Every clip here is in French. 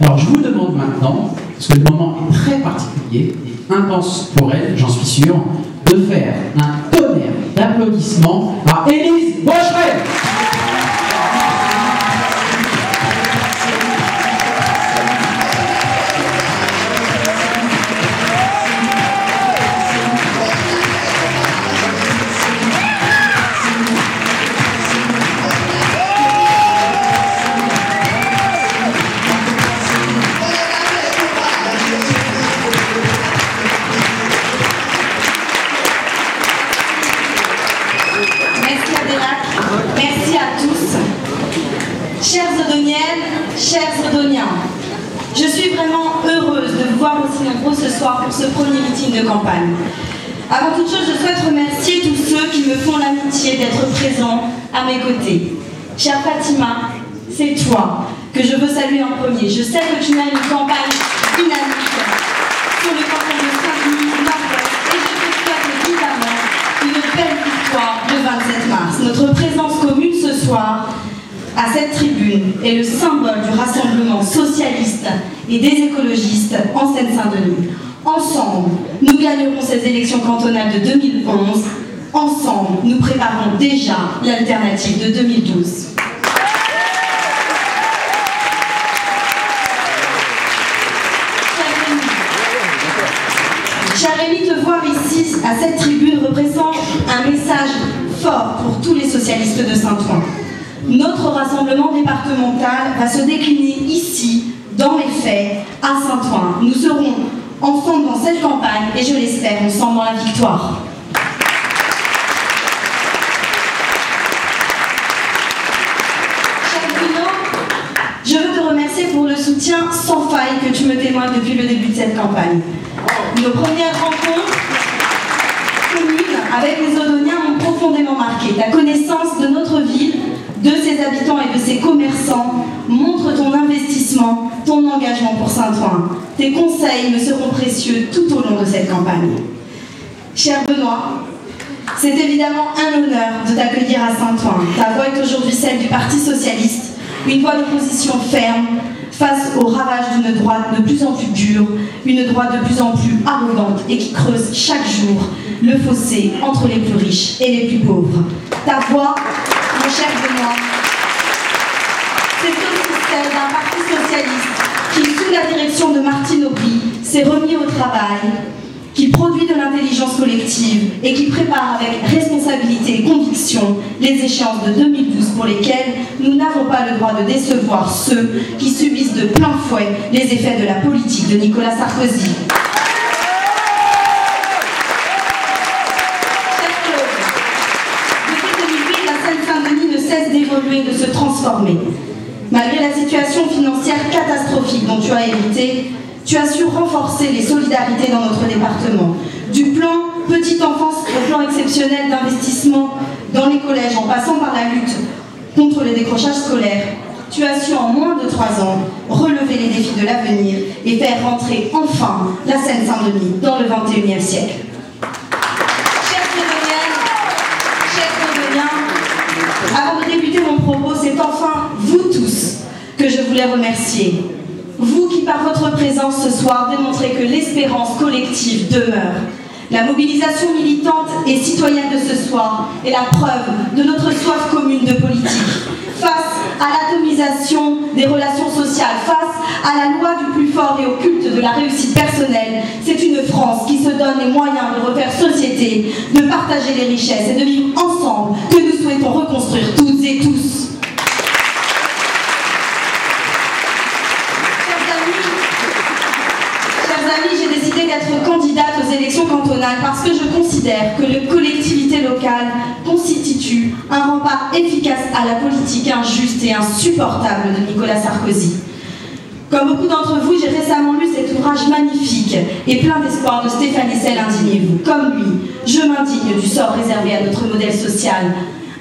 Alors je vous demande maintenant, parce que le moment est très particulier et intense pour elle, j'en suis sûr, de faire un tonnerre d'applaudissements à Élise Bocherel. Chers Odoniens, je suis vraiment heureuse de vous voir aussi nombreux ce soir pour ce premier meeting de campagne. Avant toute chose, je souhaite remercier tous ceux qui me font l'amitié d'être présents à mes côtés. Chère Fatima, c'est toi que je veux saluer en premier. Je sais que tu mènes une campagne dynamique sur le canton de Saint-Denis, Nord-Ouest, et je te souhaite évidemment une belle victoire le 27 mars. Notre présence commune ce soir à cette tribune est le symbole du rassemblement socialiste et des écologistes en Seine-Saint-Denis. Ensemble, nous gagnerons ces élections cantonales de 2011. Ensemble, nous préparons déjà l'alternative de 2012. Cher Rémi, te voir ici, à cette tribune, représente un message fort pour tous les socialistes de Saint-Ouen. Notre rassemblement départemental va se décliner ici, dans les faits, à Saint-Ouen. Nous serons ensemble dans cette campagne et je l'espère, ensemble dans la victoire. Cher Bruno, je veux te remercier pour le soutien sans faille que tu me témoignes depuis le début de cette campagne. Nos premières rencontres communes avec les Odoniens m'ont profondément marqué. Ta connaissance de notre ville, de ses habitants et de ses commerçants montre ton investissement, ton engagement pour Saint-Ouen. Tes conseils me seront précieux tout au long de cette campagne. Cher Benoît, c'est évidemment un honneur de t'accueillir à Saint-Ouen. Ta voix est aujourd'hui celle du Parti Socialiste, une voix d'opposition ferme face au ravage d'une droite de plus en plus dure, une droite de plus en plus arrogante et qui creuse chaque jour le fossé entre les plus riches et les plus pauvres. Ta voix, mon cher Benoît, c'est aussi celle d'un parti socialiste qui, sous la direction de Martine Aubry, s'est remis au travail, qui produit de l'intelligence collective et qui prépare avec responsabilité et conviction les échéances de 2012 pour lesquelles nous n'avons pas le droit de décevoir ceux qui subissent de plein fouet les effets de la politique de Nicolas Sarkozy. D'évoluer, de se transformer. Malgré la situation financière catastrophique dont tu as hérité, tu as su renforcer les solidarités dans notre département. Du plan petite enfance au plan exceptionnel d'investissement dans les collèges, en passant par la lutte contre le décrochage scolaire, tu as su en moins de 3 ans relever les défis de l'avenir et faire rentrer enfin la Seine-Saint-Denis dans le XXIe siècle. Avant de débuter mon propos, c'est enfin vous tous que je voulais remercier. Vous qui, par votre présence ce soir, démontrez que l'espérance collective demeure. La mobilisation militante et citoyenne de ce soir est la preuve de notre soif commune de politique. Face à l'atomisation des relations sociales, face à la loi du plus fort et au culte de la réussite personnelle, c'est une France qui se donne les moyens de refaire société, de partager les richesses et de vivre ensemble que nous souhaitons reconstruire toutes et tous. Chers amis, j'ai décidé d'être candidate aux élections cantonales parce que je considère que les collectivités locales constituent un rempart efficace à la politique injuste et insupportable de Nicolas Sarkozy. Comme beaucoup d'entre vous, j'ai récemment lu cet ouvrage magnifique et plein d'espoir de Stéphane Hessel, Indignez-vous. Comme lui, je m'indigne du sort réservé à notre modèle social.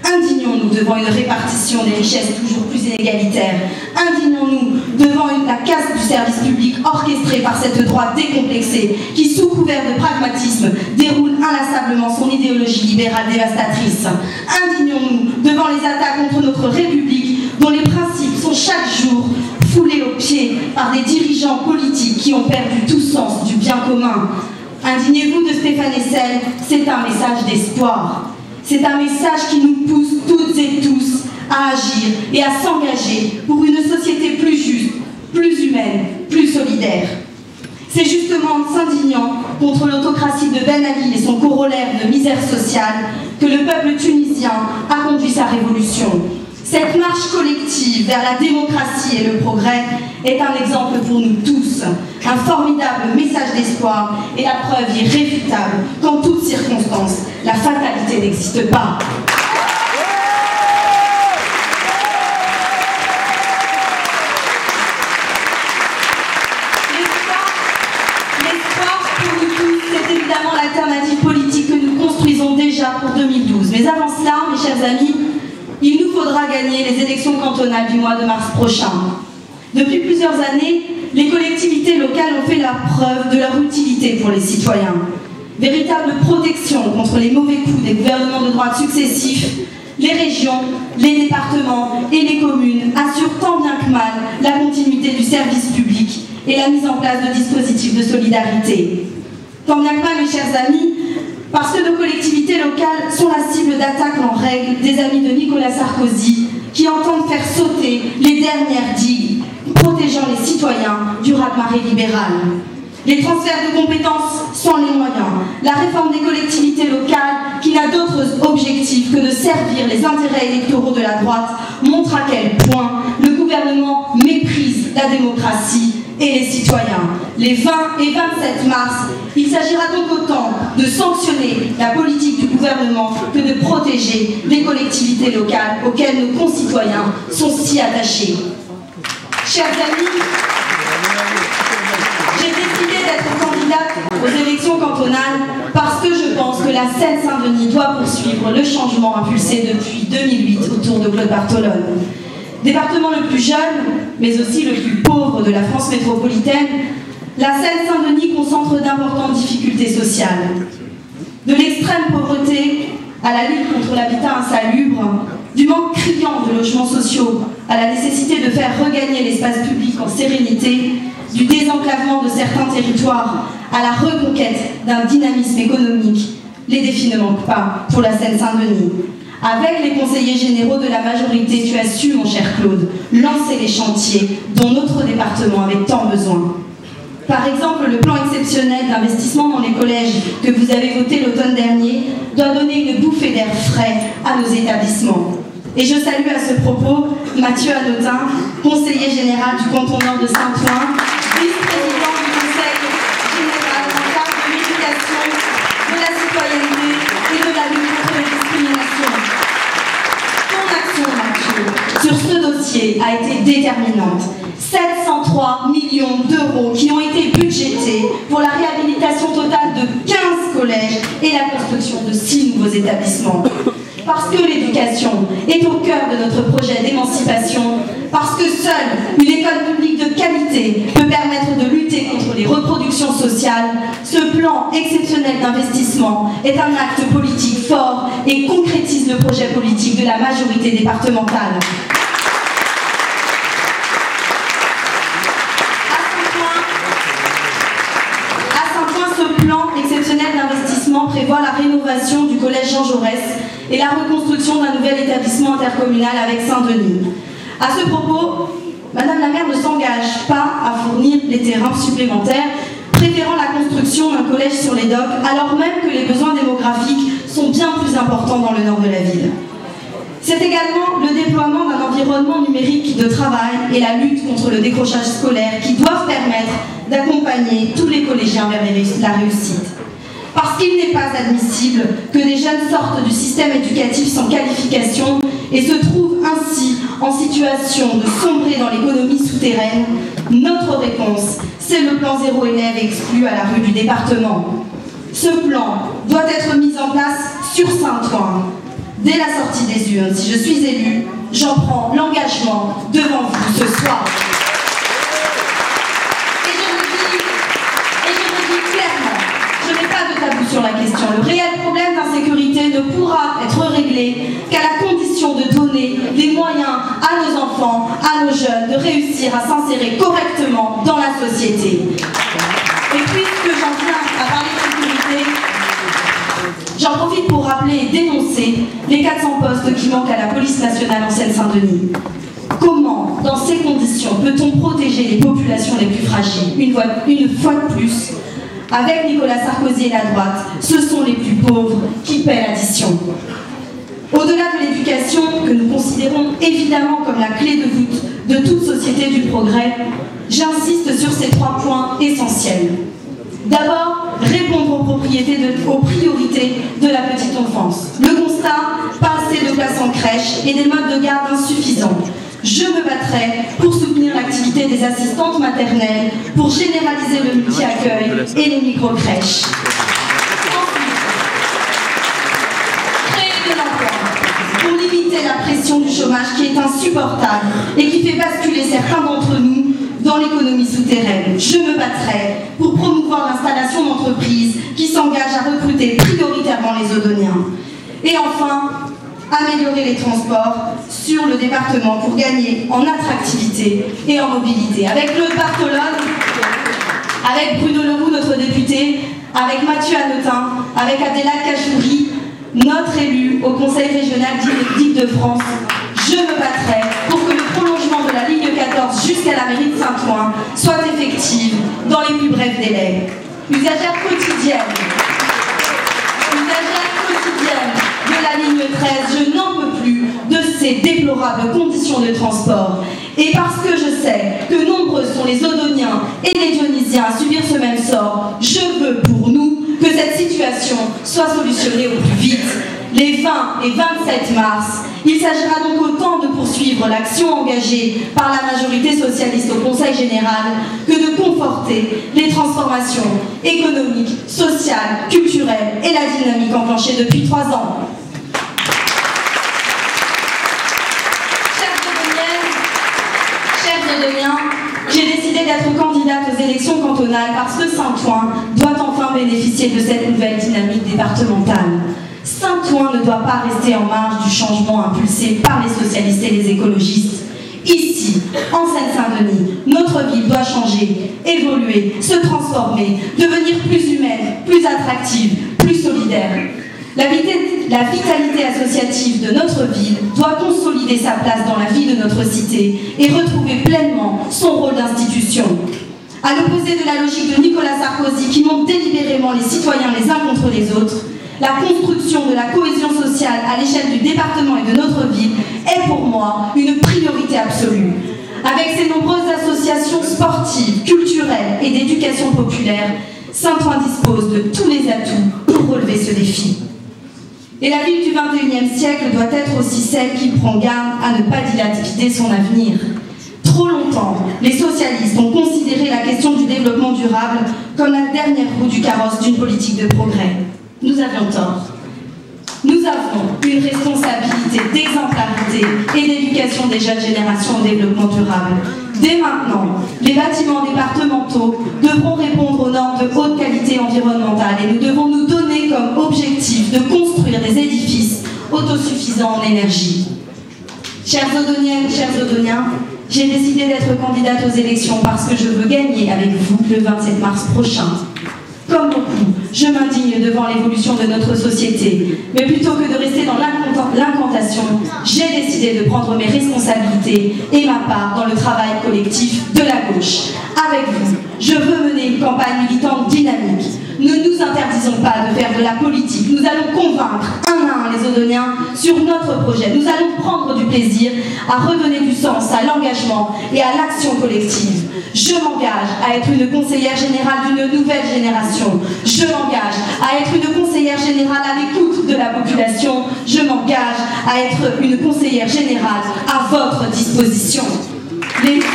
Indignons-nous devant une répartition des richesses toujours plus inégalitaire. Indignons-nous devant la casse du service public orchestrée par cette droite décomplexée qui, sous couvert de pragmatisme, déroule inlassablement son idéologie libérale dévastatrice. Indignons-nous devant les attaques contre notre République dont les principes sont chaque jour foulés au pied pied par des dirigeants politiques qui ont perdu tout sens du bien commun. Indignez-vous de Stéphane Hessel, c'est un message d'espoir. C'est un message qui nous pousse toutes et tous à agir et à s'engager pour une société plus juste, plus humaine, plus solidaire. C'est justement en s'indignant contre l'autocratie de Ben Ali et son corollaire de misère sociale que le peuple tunisien a conduit sa révolution. Cette marche collective vers la démocratie et le progrès est un exemple pour nous tous, un formidable message d'espoir et la preuve irréfutable qu'en toutes circonstances, la fatalité n'existe pas. L'espoir pour nous tous, c'est évidemment l'alternative politique que nous construisons déjà pour 2012. Mais avant cela, mes chers amis, il nous faudra gagner les élections cantonales du mois de mars prochain. Depuis plusieurs années, les collectivités locales ont fait la preuve de leur utilité pour les citoyens. Véritable protection contre les mauvais coups des gouvernements de droite successifs, les régions, les départements et les communes assurent tant bien que mal la continuité du service public et la mise en place de dispositifs de solidarité. Tant bien que mal, mes chers amis, parce que nos collectivités locales sont la cible d'attaques en règle des amis de Nicolas Sarkozy qui entendent faire sauter les dernières digues protégeant les citoyens du raz-de-marée libéral. Les transferts de compétences sans les moyens, la réforme des collectivités locales qui n'a d'autres objectifs que de servir les intérêts électoraux de la droite montrent à quel point le gouvernement méprise la démocratie et les citoyens. Les 20 et 27 mars, il s'agira donc autant de sanctionner la politique du gouvernement que de protéger les collectivités locales auxquelles nos concitoyens sont si attachés. Chers amis, j'ai décidé d'être candidate aux élections cantonales parce que je pense que la Seine-Saint-Denis doit poursuivre le changement impulsé depuis 2008 autour de Claude Bartolone. Département le plus jeune, mais aussi le plus pauvre de la France métropolitaine, la Seine-Saint-Denis concentre d'importantes difficultés sociales. De l'extrême pauvreté à la lutte contre l'habitat insalubre, du manque criant de logements sociaux à la nécessité de faire regagner l'espace public en sérénité, du désenclavement de certains territoires à la reconquête d'un dynamisme économique, les défis ne manquent pas pour la Seine-Saint-Denis. Avec les conseillers généraux de la majorité, tu as su, mon cher Claude, lancer les chantiers dont notre département avait tant besoin. Par exemple, le plan exceptionnel d'investissement dans les collèges que vous avez voté l'automne dernier doit donner une bouffée d'air frais à nos établissements. Et je salue à ce propos Mathieu Hanotin, conseiller général du canton nord de Saint-Ouen, vice-président du conseil général en charge de l'éducation, de la citoyenneté et de la lutte contre les discriminations. Ton action, Mathieu, sur ce dossier a été déterminante. 703 millions d'euros qui ont été budgétés pour la réhabilitation totale de 15 collèges et la construction de 6 nouveaux établissements. Parce que l'éducation est au cœur de notre projet d'émancipation, parce que seule une école publique de qualité peut permettre de lutter contre les reproductions sociales, ce plan exceptionnel d'investissement est un acte politique fort et concrétise le projet politique de la majorité départementale. Ce plan exceptionnel d'investissement prévoit la rénovation du collège Jean Jaurès et la reconstruction d'un nouvel établissement intercommunal avec Saint-Denis. À ce propos, Madame la maire ne s'engage pas à fournir les terrains supplémentaires, préférant la construction d'un collège sur les docks, alors même que les besoins démographiques sont bien plus importants dans le nord de la ville. C'est également le déploiement d'un environnement numérique de travail et la lutte contre le décrochage scolaire qui doivent permettre d'accompagner tous les collégiens vers la réussite. Parce qu'il n'est pas admissible que des jeunes sortent du système éducatif sans qualification et se trouvent ainsi en situation de sombrer dans l'économie souterraine, notre réponse, c'est le plan zéro élève exclu à la rue du département. Ce plan doit être mis en place sur Saint-Ouen. Dès la sortie des urnes, si je suis élue, j'en prends l'engagement devant vous ce soir. Et je le dis clairement, je n'ai pas de tabou sur la question. Le réel problème d'insécurité ne pourra être réglé qu'à la condition de donner les moyens à nos enfants, à à nos jeunes de réussir à s'insérer correctement dans la société. Et puisque j'en viens à parler de sécurité, j'en profite pour rappeler et dénoncer les 400 postes qui manquent à la police nationale en Seine-Saint-Denis. Comment, dans ces conditions, peut-on protéger les populations les plus fragiles? Une fois de plus, avec Nicolas Sarkozy et la droite, ce sont les plus pauvres qui paient l'addition. Au-delà de l'éducation, que nous considérons évidemment comme la clé de voûte de toute société du progrès, j'insiste sur ces 3 points essentiels. D'abord, répondre aux priorités de la petite enfance. Le constat, pas assez de places en crèche et des modes de garde insuffisants. Je me battrai pour soutenir l'activité des assistantes maternelles, pour généraliser le multi-accueil et les micro-crèches. Créer de l'emploi pour limiter la pression du chômage qui est insupportable et qui fait basculer certains d'entre nous dans l'économie souterraine. Je me battrai pour promouvoir l'installation d'entreprises qui s'engagent à recruter prioritairement les Odoniens. Et enfin, améliorer les transports sur le département pour gagner en attractivité et en mobilité. Avec Claude Bartolone, avec Bruno Leroux, notre député, avec Mathieu Hanotin, avec Adélaïde Cachouri, notre élu au Conseil régional d'Île-de-France, je me battrai pour que le prolongement de la ligne 14 jusqu'à la mairie de Saint-Ouen soit effectif dans les plus brefs délais. Usagère quotidienne de la ligne 13, je n'en peux plus de ces déplorables conditions de transport. Et parce que je sais que nombreux sont les Odoniens et les Dionysiens à subir ce même sort, je veux pour nous que cette situation soit solutionnée au plus vite. Les 20 et 27 mars, il s'agira donc autant de poursuivre l'action engagée par la majorité socialiste au Conseil général que de conforter les transformations économiques, sociales, culturelles et la dynamique enclenchée depuis 3 ans. Chers Odoniens, j'ai décidé d'être candidate aux élections cantonales parce que Saint-Ouen doit enfin bénéficier de cette nouvelle dynamique départementale. Saint-Ouen ne doit pas rester en marge du changement impulsé par les socialistes et les écologistes. Ici, en Seine-Saint-Denis, notre ville doit changer, évoluer, se transformer, devenir plus humaine, plus attractive, plus solidaire. La vitalité associative de notre ville doit consolider sa place dans la vie de notre cité et retrouver pleinement son rôle d'institution. À l'opposé de la logique de Nicolas Sarkozy qui monte délibérément les citoyens les uns contre les autres, la construction de la cohésion sociale à l'échelle du département et de notre ville est pour moi une priorité absolue. Avec ses nombreuses associations sportives, culturelles et d'éducation populaire, Saint-Ouen dispose de tous les atouts pour relever ce défi. Et la ville du XXIe siècle doit être aussi celle qui prend garde à ne pas dilapider son avenir. Trop longtemps, les socialistes ont considéré la question du développement durable comme la dernière roue du carrosse d'une politique de progrès. Nous avions tort. Nous avons une responsabilité d'exemplarité et d'éducation des jeunes générations au développement durable. Dès maintenant, les bâtiments départementaux devront répondre aux normes de haute qualité environnementale et nous devons nous donner comme objectif de construire des édifices autosuffisants en énergie. Chères Odoniennes, chers Odoniens, j'ai décidé d'être candidate aux élections parce que je veux gagner avec vous le 27 mars prochain. Comme beaucoup, je m'indigne devant l'évolution de notre société. Mais plutôt que de rester dans l'incantation, j'ai décidé de prendre mes responsabilités et ma part dans le travail collectif de la gauche. Avec vous, je veux mener une campagne militante dynamique. Ne nous interdisons pas de faire de la politique. Nous allons convaincre un à un les Odoniens sur notre projet. Nous allons prendre du plaisir à redonner du sens à l'engagement et à l'action collective. Je m'engage à être une conseillère générale d'une nouvelle génération. Je m'engage à être une conseillère générale à l'écoute de la population. Je m'engage à être une conseillère générale à votre disposition. Les 20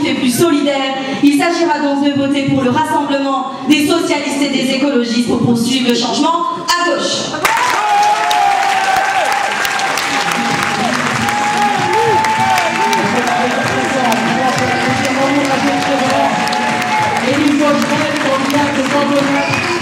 et plus solidaire. Il s'agira donc de voter pour le rassemblement des socialistes et des écologistes pour poursuivre le changement à gauche. Bonheur.